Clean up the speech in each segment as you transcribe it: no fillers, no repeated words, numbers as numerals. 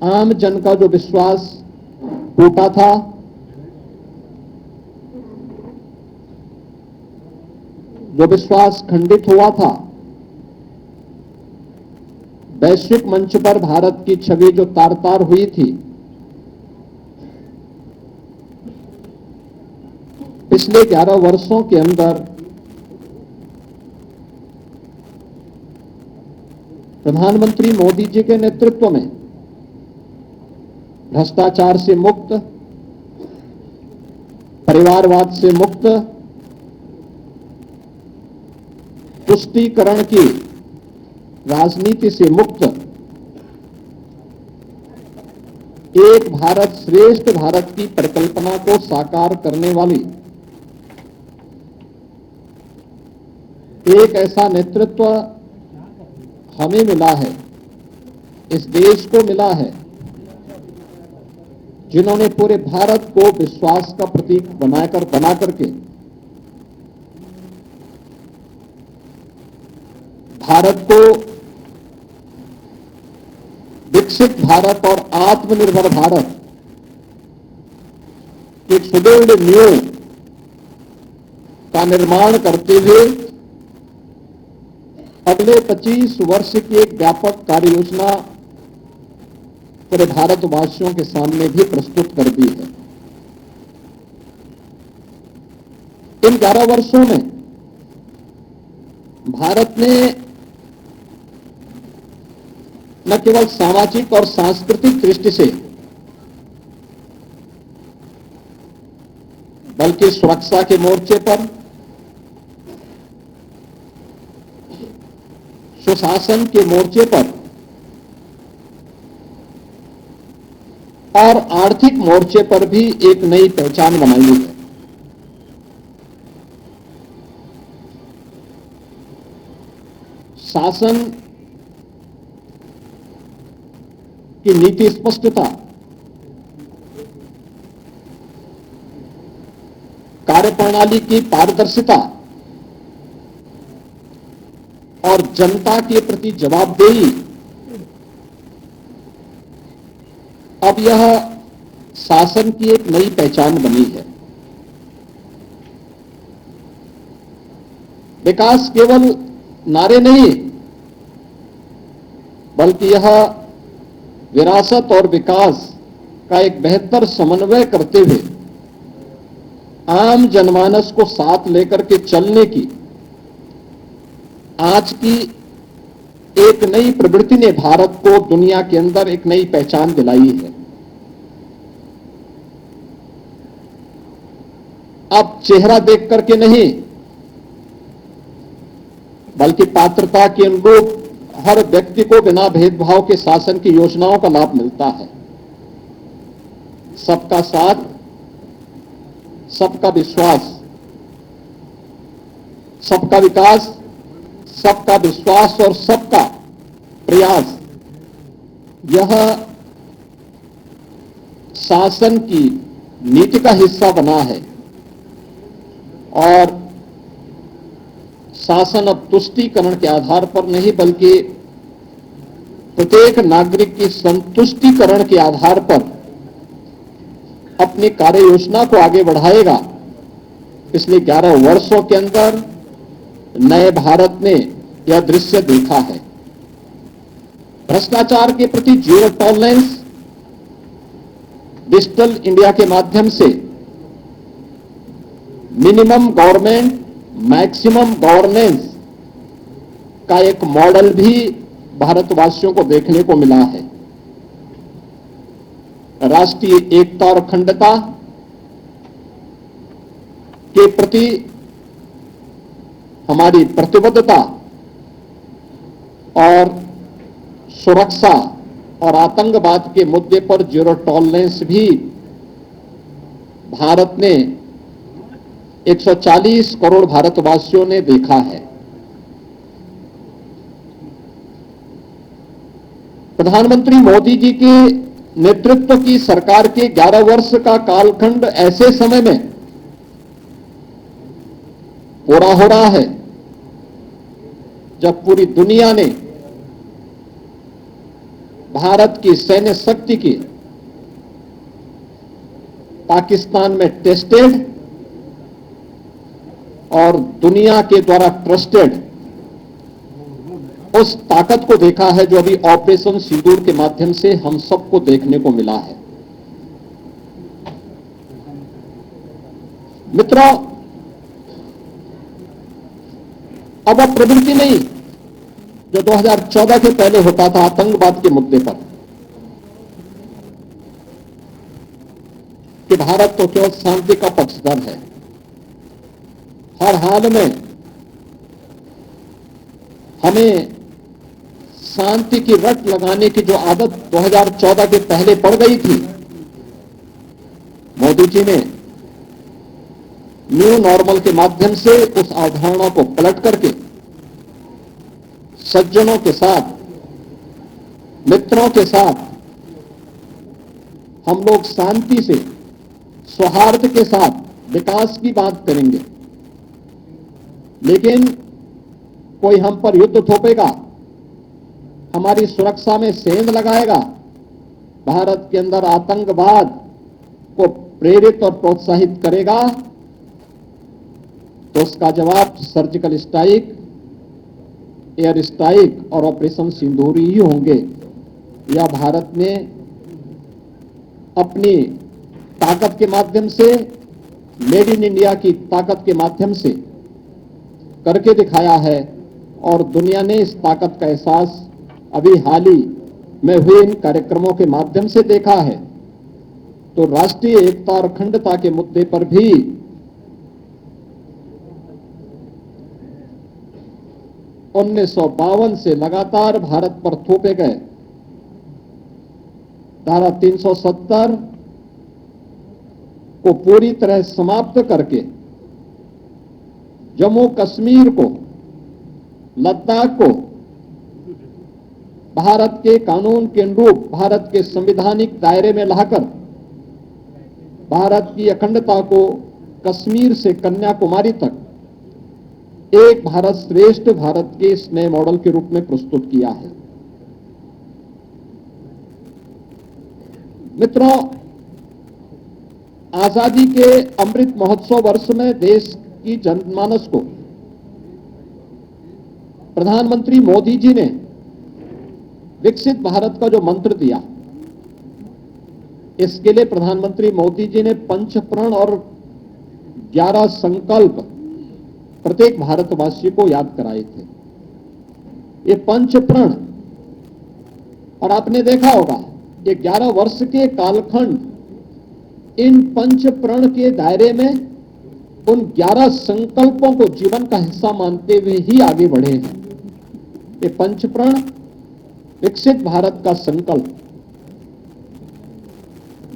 आम जन का जो विश्वास टूटा था, जो विश्वास खंडित हुआ था, वैश्विक मंच पर भारत की छवि जो तार-तार हुई थी, पिछले 11 वर्षों के अंदर प्रधानमंत्री मोदी जी के नेतृत्व में भ्रष्टाचार से मुक्त, परिवारवाद से मुक्त, तुष्टीकरण की राजनीति से मुक्त, एक भारत श्रेष्ठ भारत की परिकल्पना को साकार करने वाली एक ऐसा नेतृत्व हमें मिला है, इस देश को मिला है, जिन्होंने पूरे भारत को विश्वास का प्रतीक बना करके भारत को विकसित भारत और आत्मनिर्भर भारत की एक सुदृढ़ नींव का निर्माण करते हुए अगले 25 वर्ष की एक व्यापक कार्य योजना पूरे भारतवासियों के सामने भी प्रस्तुत कर दी है। इन 11 वर्षों में भारत ने न केवल सामाजिक और सांस्कृतिक दृष्टि से, बल्कि सुरक्षा के मोर्चे पर, सुशासन के मोर्चे पर और आर्थिक मोर्चे पर भी एक नई पहचान बनाई है। शासन की नीति स्पष्टता, कार्यप्रणाली की पारदर्शिता और जनता के प्रति जवाबदेही, अब यह शासन की एक नई पहचान बनी है। विकास केवल नारे नहीं, बल्कि यह विरासत और विकास का एक बेहतर समन्वय करते हुए आम जनमानस को साथ लेकर के चलने की आज की एक नई प्रवृत्ति ने भारत को दुनिया के अंदर एक नई पहचान दिलाई है। अब चेहरा देख करके नहीं, बल्कि पात्रता के अनुरूप हर व्यक्ति को बिना भेदभाव के शासन की योजनाओं का लाभ मिलता है। सबका साथ, सबका विश्वास, सबका विकास, सबका विश्वास और सबका प्रयास, यह शासन की नीति का हिस्सा बना है। और शासन अब तुष्टीकरण के आधार पर नहीं, बल्कि प्रत्येक नागरिक की संतुष्टिकरण के आधार पर अपनी कार्य योजना को आगे बढ़ाएगा। पिछले 11 वर्षों के अंदर नए भारत ने यह दृश्य देखा है। भ्रष्टाचार के प्रति जीरो टॉलरेंस, डिजिटल इंडिया के माध्यम से मिनिमम गवर्नमेंट मैक्सिमम गवर्नेंस का एक मॉडल भी भारतवासियों को देखने को मिला है। राष्ट्रीय एकता और अखंडता के प्रति हमारी प्रतिबद्धता और सुरक्षा और आतंकवाद के मुद्दे पर जीरो टॉलरेंस भी भारत ने 140 करोड़ भारतवासियों ने देखा है। प्रधानमंत्री मोदी जी के नेतृत्व की सरकार के 11 वर्ष का कालखंड ऐसे समय में पूरा हो रहा है जब पूरी दुनिया ने भारत की सैन्य शक्ति की पाकिस्तान में टेस्टेड और दुनिया के द्वारा ट्रस्टेड उस ताकत को देखा है जो अभी ऑपरेशन सिंदूर के माध्यम से हम सबको देखने को मिला है। मित्रों, अब प्रवृत्ति नहीं जो 2014 के पहले होता था आतंकवाद के मुद्दे पर कि भारत तो केवल शांति का पक्षधर है, हर हाल में हमें शांति की रट लगाने की जो आदत 2014 के पहले पड़ गई थी, मोदी जी ने न्यू नॉर्मल के माध्यम से उस अवधारणा को पलट करके सज्जनों के साथ, मित्रों के साथ हम लोग शांति से, सौहार्द के साथ विकास की बात करेंगे, लेकिन कोई हम पर युद्ध थोपेगा, हमारी सुरक्षा में सेंध लगाएगा, भारत के अंदर आतंकवाद को प्रेरित और प्रोत्साहित करेगा, तो उसका जवाब सर्जिकल स्ट्राइक, एयर स्ट्राइक और ऑपरेशन सिंदूर ही होंगे। या भारत ने अपनी ताकत के माध्यम से, मेड इन इंडिया की ताकत के माध्यम से करके दिखाया है और दुनिया ने इस ताकत का एहसास अभी हाल ही में हुए इन कार्यक्रमों के माध्यम से देखा है। तो राष्ट्रीय एकता और अखंडता के मुद्दे पर भी 1952 से लगातार भारत पर थोपे गए धारा 370 को पूरी तरह समाप्त करके जम्मू कश्मीर को, लद्दाख को भारत के कानून के अनुरूप, भारत के संवैधानिक दायरे में लाकर भारत की अखंडता को कश्मीर से कन्याकुमारी तक एक भारत श्रेष्ठ भारत के इस नए मॉडल के रूप में प्रस्तुत किया है। मित्रों, आजादी के अमृत महोत्सव वर्ष में देश की जनमानस को प्रधानमंत्री मोदी जी ने विकसित भारत का जो मंत्र दिया, इसके लिए प्रधानमंत्री मोदी जी ने 5 प्रण और 11 संकल्प प्रत्येक भारतवासी को याद कराए थे। ये 5 प्रण, और आपने देखा होगा ये 11 वर्ष के कालखंड इन 5 प्रण के दायरे में उन 11 संकल्पों को जीवन का हिस्सा मानते हुए ही आगे बढ़े हैं। ये 5 प्रण, विकसित भारत का संकल्प,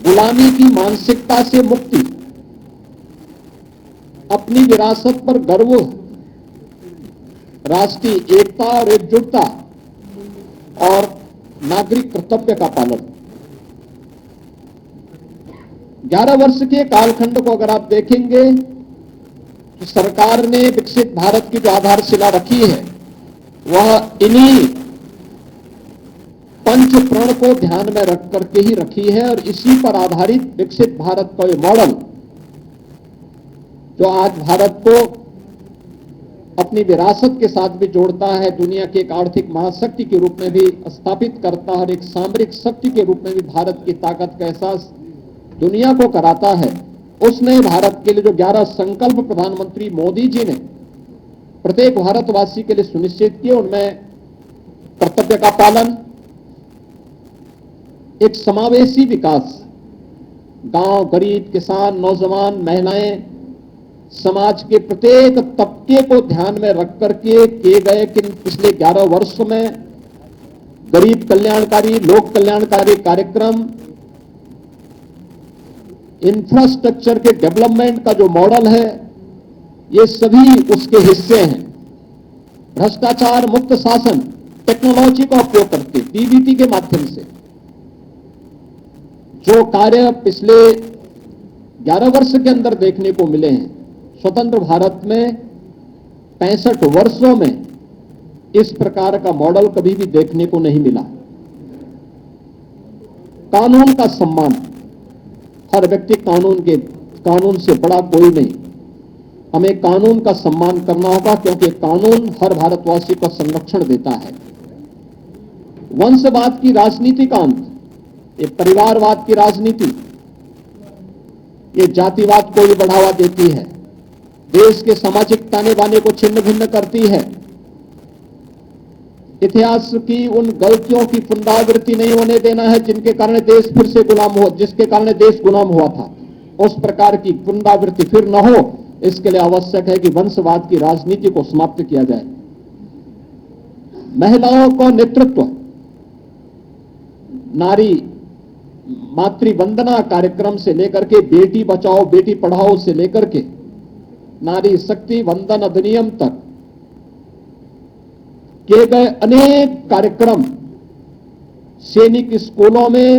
गुलामी की मानसिकता से मुक्ति, अपनी विरासत पर गर्व, राष्ट्रीय एकता और एकजुटता और नागरिक कर्तव्य का पालन। 11 वर्ष के कालखंड को अगर आप देखेंगे तो सरकार ने विकसित भारत की जो आधारशिला रखी है वह इन्हीं 5 प्रण को ध्यान में रख करके ही रखी है, और इसी पर आधारित विकसित भारत का ये मॉडल जो आज भारत को अपनी विरासत के साथ भी जोड़ता है, दुनिया की एक आर्थिक महाशक्ति के रूप में भी स्थापित करता है और एक सामरिक शक्ति के रूप में भी भारत की ताकत का एहसास दुनिया को कराता है। उसने भारत के लिए जो 11 संकल्प प्रधानमंत्री मोदी जी ने प्रत्येक भारतवासी के लिए सुनिश्चित किए, उनमें कर्तव्य का पालन, एक समावेशी विकास, गांव, गरीब, किसान, नौजवान, महिलाएं, समाज के प्रत्येक तबके को ध्यान में रख करके किए गए कि पिछले 11 वर्ष में गरीब कल्याणकारी, लोक कल्याणकारी कार्यक्रम, इंफ्रास्ट्रक्चर के डेवलपमेंट का जो मॉडल है, ये सभी उसके हिस्से हैं। भ्रष्टाचार मुक्त शासन, टेक्नोलॉजी का उपयोग करके डीबीटी के माध्यम से जो कार्य पिछले 11 वर्ष के अंदर देखने को मिले हैं, स्वतंत्र भारत में 65 वर्षों में इस प्रकार का मॉडल कभी भी देखने को नहीं मिला। कानून का सम्मान। हर व्यक्ति कानून से बड़ा कोई नहीं। हमें कानून का सम्मान करना होगा, क्योंकि कानून हर भारतवासी को संरक्षण देता है। वंशवाद की राजनीति का अंत, ये परिवारवाद की राजनीति, ये जातिवाद को भी बढ़ावा देती है, देश के सामाजिक ताने बाने को छिन्न भिन्न करती है। इतिहास की उन गलतियों की पुनरावृत्ति नहीं होने देना है जिसके कारण देश गुलाम हुआ था। उस प्रकार की पुनरावृत्ति फिर न हो, इसके लिए आवश्यक है कि वंशवाद की राजनीति को समाप्त किया जाए। महिलाओं को नेतृत्व, नारी मातृ वंदना कार्यक्रम से लेकर के बेटी बचाओ बेटी पढ़ाओ से लेकर के नारी शक्ति वंदन अधिनियम तक किए गए अनेक कार्यक्रम, सैनिक स्कूलों में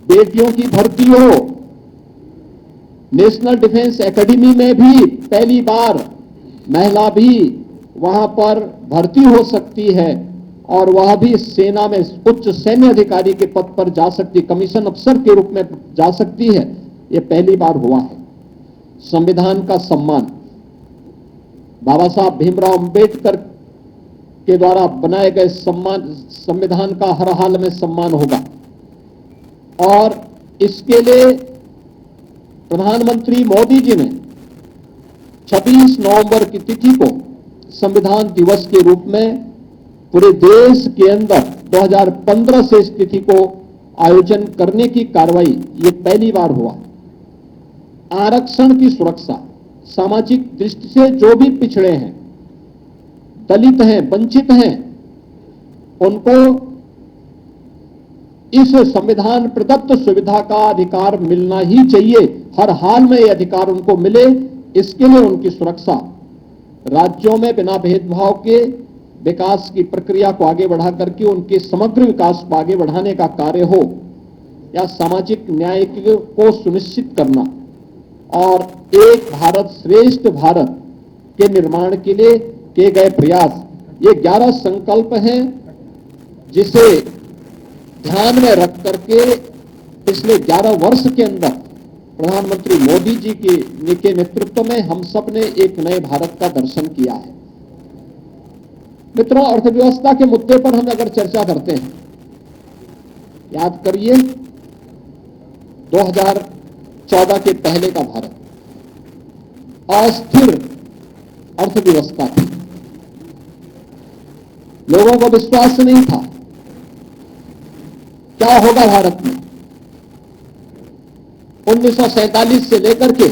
बेटियों की भर्ती हो, नेशनल डिफेंस एकेडमी में भी पहली बार महिला भी वहां पर भर्ती हो सकती है और वह भी सेना में उच्च सैन्य अधिकारी के पद पर जा सकती, कमीशन अफसर के रूप में जा सकती है। यह पहली बार हुआ है। संविधान का सम्मान, बाबा साहब भीमराव अंबेडकर के द्वारा बनाए गए संविधान का हर हाल में सम्मान होगा। और इसके लिए प्रधानमंत्री मोदी जी ने 26 नवंबर की तिथि को संविधान दिवस के रूप में पूरे देश के अंदर 2015 से इस तिथि को आयोजन करने की कार्रवाई ये पहली बार हुआ। आरक्षण की सुरक्षा, सामाजिक दृष्टि से जो भी पिछड़े हैं, दलित हैं, वंचित हैं, उनको इस संविधान प्रदत्त सुविधा का अधिकार मिलना ही चाहिए। हर हाल में यह अधिकार उनको मिले, इसके लिए उनकी सुरक्षा, राज्यों में बिना भेदभाव के विकास की प्रक्रिया को आगे बढ़ा करके उनके समग्र विकास को आगे बढ़ाने का कार्य हो, या सामाजिक न्याय को सुनिश्चित करना और एक भारत श्रेष्ठ भारत के निर्माण के लिए किए गए प्रयास, ये 11 संकल्प हैं जिसे ध्यान में रख करके पिछले 11 वर्ष के अंदर प्रधानमंत्री मोदी जी के नेतृत्व में हम सब ने एक नए भारत का दर्शन किया है। मित्रों, अर्थव्यवस्था के मुद्दे पर हम अगर चर्चा करते हैं, याद करिए 2014 के पहले का भारत अस्थिर अर्थव्यवस्था थी, लोगों को विश्वास नहीं था क्या होगा भारत में। 1947 से लेकर के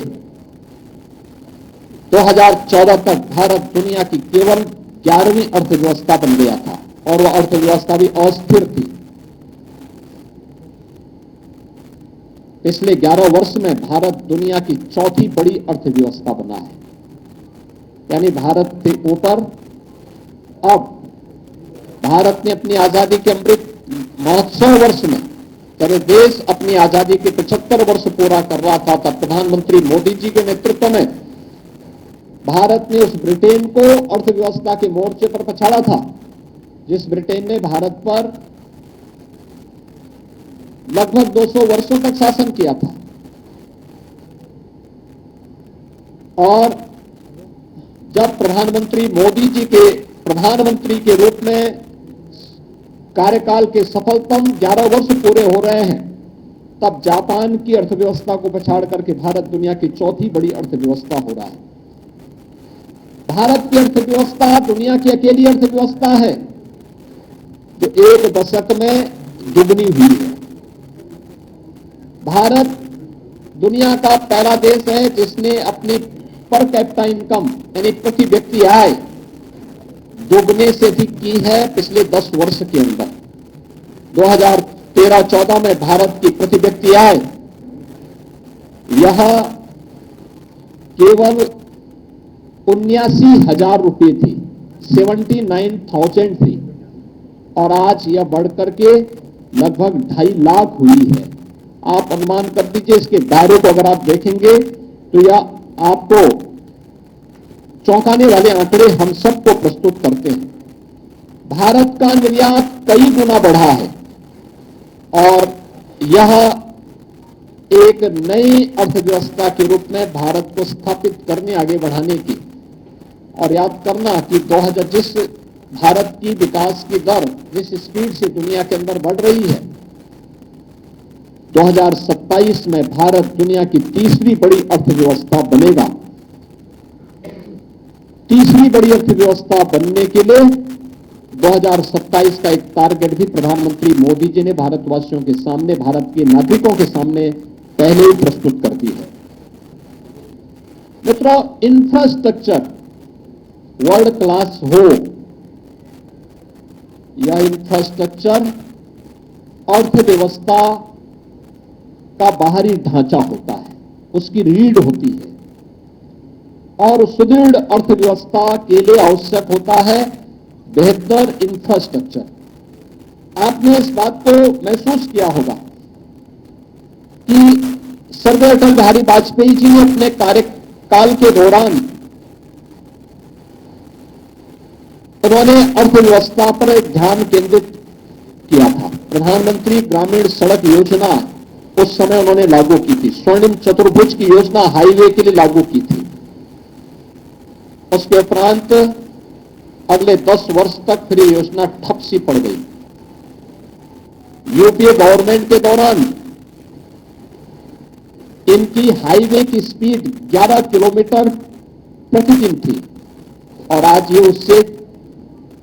2014 तक भारत दुनिया की केवल 11वीं अर्थव्यवस्था बन गया था और वह अर्थव्यवस्था भी अस्थिर थी। पिछले 11 वर्ष में भारत दुनिया की चौथी बड़ी अर्थव्यवस्था बना है, यानी भारत के ऊपर अब भारत ने अपनी आजादी के अमृत महोत्सव वर्ष में, जब देश अपनी आजादी के 75 वर्ष पूरा कर रहा था, तब प्रधानमंत्री मोदी जी के नेतृत्व में भारत ने उस ब्रिटेन को अर्थव्यवस्था के मोर्चे पर पछाड़ा था, जिस ब्रिटेन ने भारत पर लगभग 200 वर्षों तक शासन किया था। और जब प्रधानमंत्री मोदी जी के प्रधानमंत्री के रूप में कार्यकाल के सफलतम 11 वर्ष पूरे हो रहे हैं, तब जापान की अर्थव्यवस्था को पछाड़ करके भारत दुनिया की चौथी बड़ी अर्थव्यवस्था हो रहा है। भारत की अर्थव्यवस्था दुनिया की अकेली अर्थव्यवस्था है जो एक दशक में दुगनी हुई है। भारत दुनिया का पहला देश है जिसने अपनी पर कैपिटा इनकम यानी प्रति व्यक्ति आय दोगुने से अधिक की है पिछले 10 वर्ष के अंदर। 2013-14 में भारत की प्रति व्यक्ति आय यह केवल 79,000 रुपये थी, 79,000 थी, और आज यह बढ़कर के लगभग 2.5 लाख हुई है। आप अनुमान कर दीजिए, इसके दायरे को अगर आप देखेंगे तो यह आपको चौंकाने वाले आंकड़े हम सबको प्रस्तुत करते हैं। भारत का निर्यात कई गुना बढ़ा है और यह एक नई अर्थव्यवस्था के रूप में भारत को स्थापित करने, आगे बढ़ाने की, और याद करना कि 2000 जिस भारत की विकास की दर जिस स्पीड से दुनिया के अंदर बढ़ रही है, 2027 में भारत दुनिया की तीसरी बड़ी अर्थव्यवस्था बनेगा। तीसरी बड़ी अर्थव्यवस्था बनने के लिए 2027 का एक टारगेट भी प्रधानमंत्री मोदी जी ने भारतवासियों के सामने, भारत के नागरिकों के सामने पहले ही प्रस्तुत कर दी है। मित्रों, इंफ्रास्ट्रक्चर वर्ल्ड क्लास हो या इंफ्रास्ट्रक्चर अर्थव्यवस्था का बाहरी ढांचा होता है, उसकी रीढ़ होती है, और सुदृढ़ अर्थव्यवस्था के लिए आवश्यक होता है बेहतर इंफ्रास्ट्रक्चर। आपने इस बात को महसूस किया होगा कि स्वर्गीय अटल बिहारी वाजपेयी जी ने अपने कार्यकाल के दौरान उन्होंने अर्थव्यवस्था पर एक ध्यान केंद्रित किया था। प्रधानमंत्री ग्रामीण सड़क योजना उस समय उन्होंने लागू की थी। स्वर्णिम चतुर्भुज की योजना हाईवे के लिए लागू की थी। उसके उपरांत अगले 10 वर्ष तक फिर योजना ठप सी पड़ गई। यूपीए गवर्नमेंट के दौरान इनकी हाईवे की स्पीड 11 किलोमीटर प्रतिदिन थी, और आज ये उससे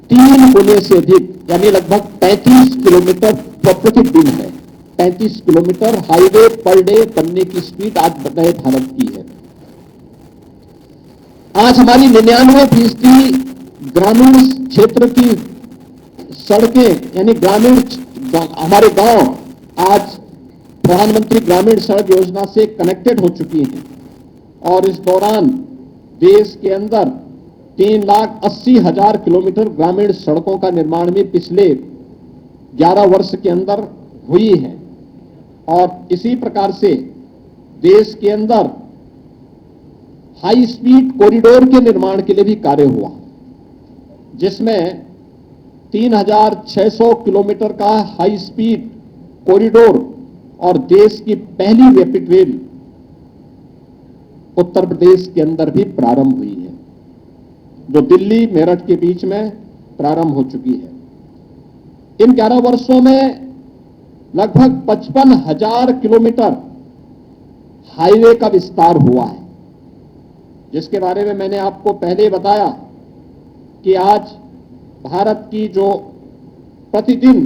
3 गुने से अधिक, यानी लगभग 35 किलोमीटर प्रतिदिन है। 35 किलोमीटर हाईवे पर डे बनने की स्पीड आज नए भारत की है। आज हमारी 99% ग्रामीण क्षेत्र की सड़कें, यानी ग्रामीण हमारे गांव आज प्रधानमंत्री ग्रामीण सड़क योजना से कनेक्टेड हो चुकी हैं, और इस दौरान देश के अंदर 3,80,000 किलोमीटर ग्रामीण सड़कों का निर्माण भी पिछले 11 वर्ष के अंदर हुई है। और इसी प्रकार से देश के अंदर हाई स्पीड कॉरिडोर के निर्माण के लिए भी कार्य हुआ, जिसमें 3,600 किलोमीटर का हाई स्पीड कॉरिडोर और देश की पहली रैपिड रेल उत्तर प्रदेश के अंदर भी प्रारंभ हुई है, जो दिल्ली मेरठ के बीच में प्रारंभ हो चुकी है। इन 11 वर्षों में लगभग 55,000 किलोमीटर हाईवे का विस्तार हुआ है, जिसके बारे में मैंने आपको पहले बताया कि आज भारत की जो प्रतिदिन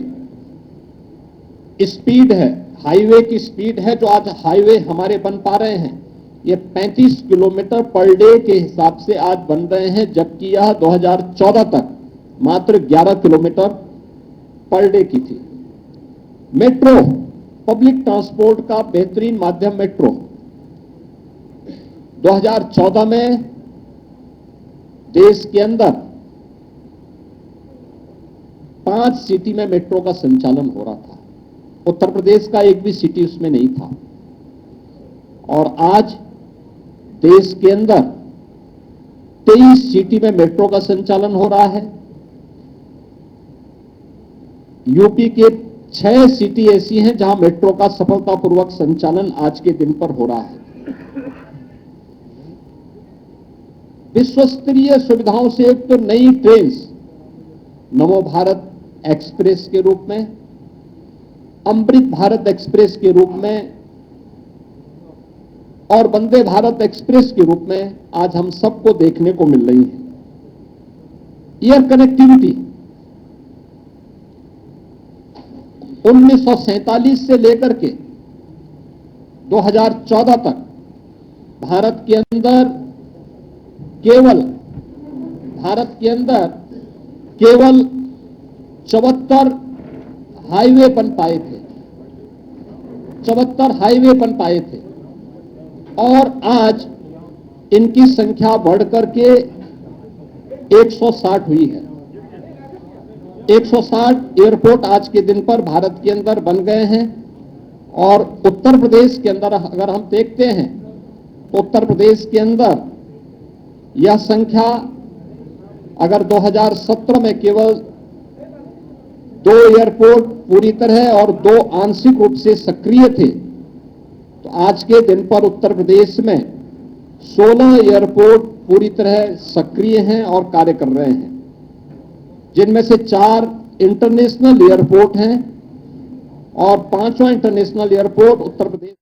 स्पीड है, हाईवे की स्पीड है, जो आज हाईवे हमारे बन पा रहे हैं, ये 35 किलोमीटर पर डे के हिसाब से आज बन रहे हैं, जबकि यह 2014 तक मात्र 11 किलोमीटर पर डे की थी। मेट्रो, पब्लिक ट्रांसपोर्ट का बेहतरीन माध्यम मेट्रो, 2014 में देश के अंदर 5 सिटी में मेट्रो का संचालन हो रहा था। उत्तर प्रदेश का एक भी सिटी उसमें नहीं था, और आज देश के अंदर 23 सिटी में मेट्रो का संचालन हो रहा है। यूपी के 6 सिटी ऐसी हैं जहां मेट्रो का सफलतापूर्वक संचालन आज के दिन पर हो रहा है। विश्वस्तरीय सुविधाओं से युक्त तो नई ट्रेन नमो भारत एक्सप्रेस के रूप में, अमृत भारत एक्सप्रेस के रूप में और वंदे भारत एक्सप्रेस के रूप में आज हम सबको देखने को मिल रही है। एयर कनेक्टिविटी 1947 से लेकर के 2014 तक भारत के अंदर केवल 74 हाईवे बन पाए थे, 74 हाईवे बन पाए थे, और आज इनकी संख्या बढ़कर के 160 हुई है। 160 एयरपोर्ट आज के दिन पर भारत के अंदर बन गए हैं, और उत्तर प्रदेश के अंदर अगर हम देखते हैं तो उत्तर प्रदेश के अंदर यह संख्या अगर 2017 में केवल 2 एयरपोर्ट पूरी तरह और 2 आंशिक रूप से सक्रिय थे, तो आज के दिन पर उत्तर प्रदेश में 16 एयरपोर्ट पूरी तरह सक्रिय हैं और कार्य कर रहे हैं, जिनमें से 4 इंटरनेशनल एयरपोर्ट हैं और 5वां इंटरनेशनल एयरपोर्ट उत्तर प्रदेश